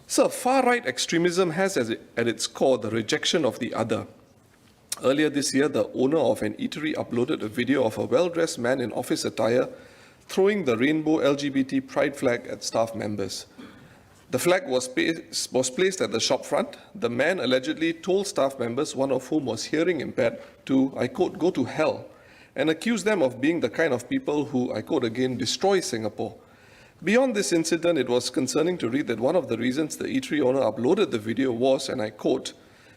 So, far-right extremism has at its core the rejection of the other. Earlier this year, the owner of an eatery uploaded a video of a well-dressed man in office attire throwing the rainbow LGBT pride flag at staff members. The flag was placed at the shop front. The man allegedly told staff members, one of whom was hearing impaired, to, I quote, go to hell, and accused them of being the kind of people who, I quote again, destroy Singapore. Beyond this incident, it was concerning to read that one of the reasons the eatery owner uploaded the video was, and I quote,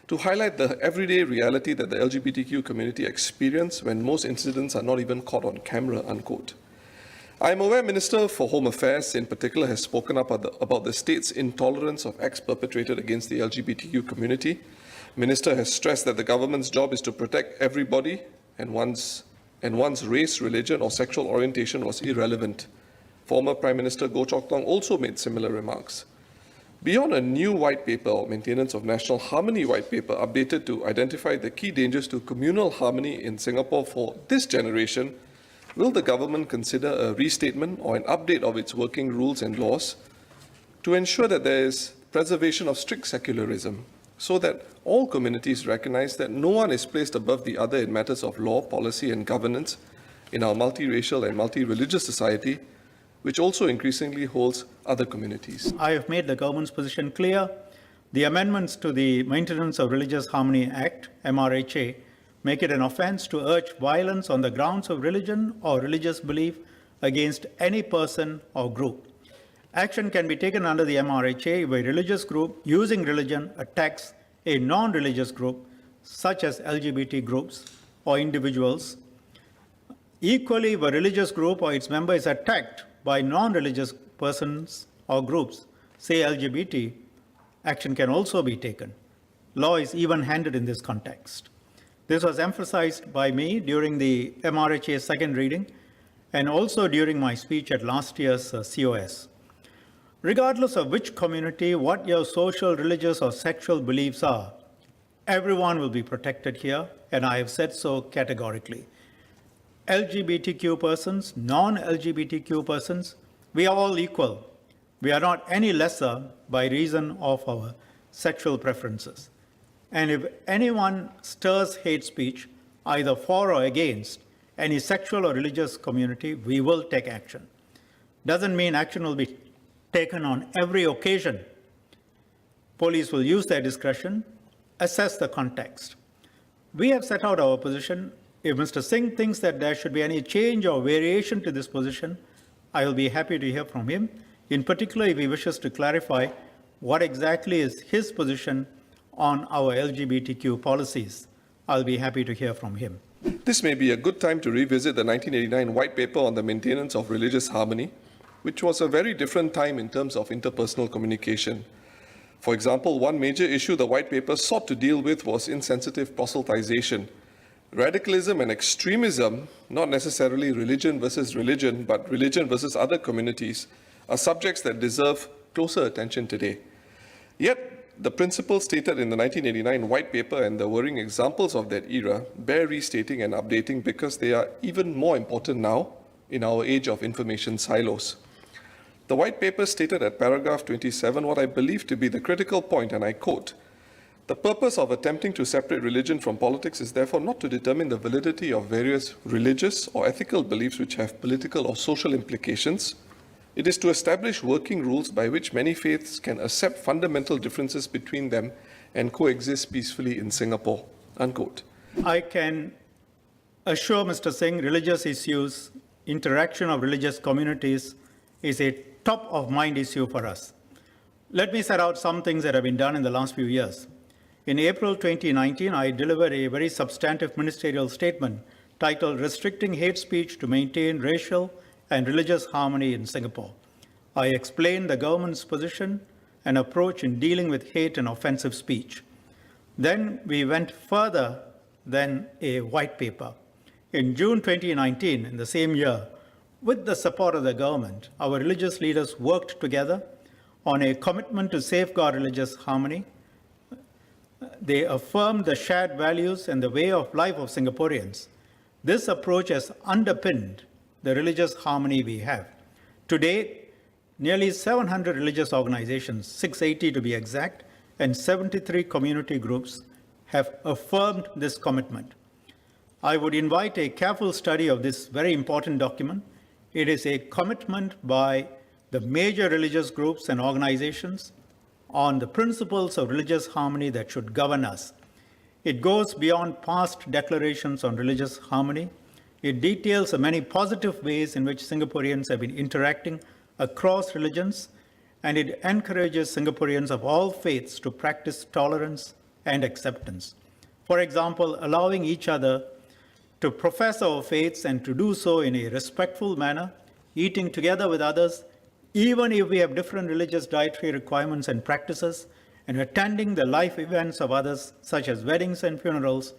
to highlight the everyday reality that the LGBTQ community experience when most incidents are not even caught on camera, unquote. I am aware Minister for Home Affairs in particular has spoken up about the state's intolerance of acts perpetrated against the LGBTQ community. Minister has stressed that the government's job is to protect everybody and one's race, religion or sexual orientation was irrelevant. Former Prime Minister Goh Chok Tong also made similar remarks. Beyond a new white paper or maintenance of national harmony white paper updated to identify the key dangers to communal harmony in Singapore for this generation, will the government consider a restatement or an update of its working rules and laws to ensure that there is preservation of strict secularism so that all communities recognize that no one is placed above the other in matters of law, policy and governance in our multiracial and multi-religious society, which also increasingly holds other communities? I have made the government's position clear. The amendments to the Maintenance of Religious Harmony Act, MRHA, make it an offense to urge violence on the grounds of religion or religious belief against any person or group. Action can be taken under the MRHA if a religious group using religion attacks a non-religious group, such as LGBT groups or individuals. Equally, if a religious group or its member is attacked by non-religious persons or groups, say LGBT, action can also be taken. Law is even-handed in this context. This was emphasized by me during the MRHA second reading and also during my speech at last year's COS. Regardless of which community, what your social, religious, or sexual beliefs are, everyone will be protected here, and I have said so categorically. LGBTQ persons, non-LGBTQ persons, we are all equal. We are not any lesser by reason of our sexual preferences. And if anyone stirs hate speech, either for or against any sexual or religious community, we will take action. Doesn't mean action will be taken on every occasion. Police will use their discretion, assess the context. We have set out our position. If Mr. Singh thinks that there should be any change or variation to this position, I will be happy to hear from him. In particular, if he wishes to clarify what exactly is his position on our LGBTQ policies, I'll be happy to hear from him. This may be a good time to revisit the 1989 White Paper on the Maintenance of Religious Harmony, which was a very different time in terms of interpersonal communication. For example, one major issue the White Paper sought to deal with was insensitive proselytization. Radicalism and extremism, not necessarily religion versus religion, but religion versus other communities, are subjects that deserve closer attention today. Yet, the principles stated in the 1989 White Paper and the worrying examples of that era bear restating and updating because they are even more important now in our age of information silos. The White Paper stated at paragraph 27 what I believe to be the critical point, and I quote, "The purpose of attempting to separate religion from politics is therefore not to determine the validity of various religious or ethical beliefs which have political or social implications. It is to establish working rules by which many faiths can accept fundamental differences between them and coexist peacefully in Singapore," unquote. I can assure Mr. Singh religious issues, interaction of religious communities is a top of mind issue for us. Let me set out some things that have been done in the last few years. In April 2019, I delivered a very substantive ministerial statement titled Restricting Hate Speech to Maintain Racial and Religious Harmony in Singapore. I explained the government's position and approach in dealing with hate and offensive speech. Then we went further than a white paper. In June 2019, in the same year, with the support of the government, our religious leaders worked together on a commitment to safeguard religious harmony. They affirmed the shared values and the way of life of Singaporeans. This approach has underpinned the religious harmony we have. Today, nearly 700 religious organizations, 680 to be exact, and 73 community groups have affirmed this commitment. I would invite a careful study of this very important document. It is a commitment by the major religious groups and organizations on the principles of religious harmony that should govern us. It goes beyond past declarations on religious harmony. It details the many positive ways in which Singaporeans have been interacting across religions, and it encourages Singaporeans of all faiths to practice tolerance and acceptance. For example, allowing each other to profess our faiths and to do so in a respectful manner, eating together with others, even if we have different religious dietary requirements and practices, and attending the life events of others, such as weddings and funerals,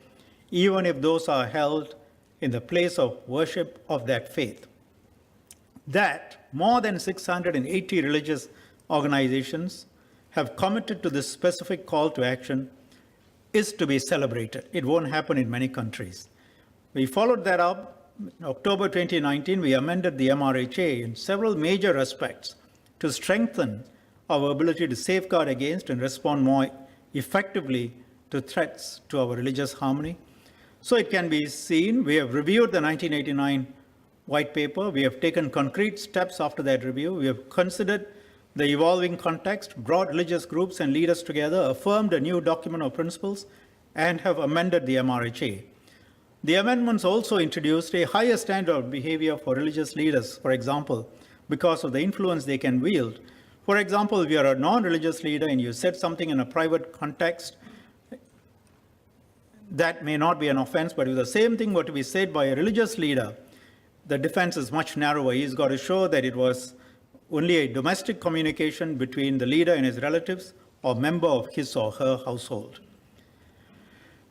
even if those are held in the place of worship of that faith. That more than 680 religious organizations have committed to this specific call to action is to be celebrated. It won't happen in many countries. We followed that up. In October 2019, we amended the MRHA in several major aspects to strengthen our ability to safeguard against and respond more effectively to threats to our religious harmony. So it can be seen, we have reviewed the 1989 white paper. We have taken concrete steps after that review. We have considered the evolving context, brought religious groups and leaders together, affirmed a new document of principles, and have amended the MRHA. The amendments also introduced a higher standard of behavior for religious leaders, for example, because of the influence they can wield. For example, if you are a non-religious leader and you said something in a private context, that may not be an offense, but if the same thing were to be said by a religious leader, the defense is much narrower. He's got to show that it was only a domestic communication between the leader and his relatives or member of his or her household.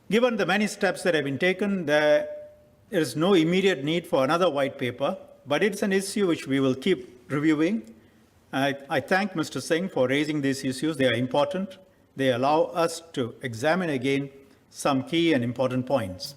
Given the many steps that have been taken, there is no immediate need for another white paper, but it's an issue which we will keep reviewing. I thank Mr. Singh for raising these issues. They are important. They allow us to examine again some key and important points.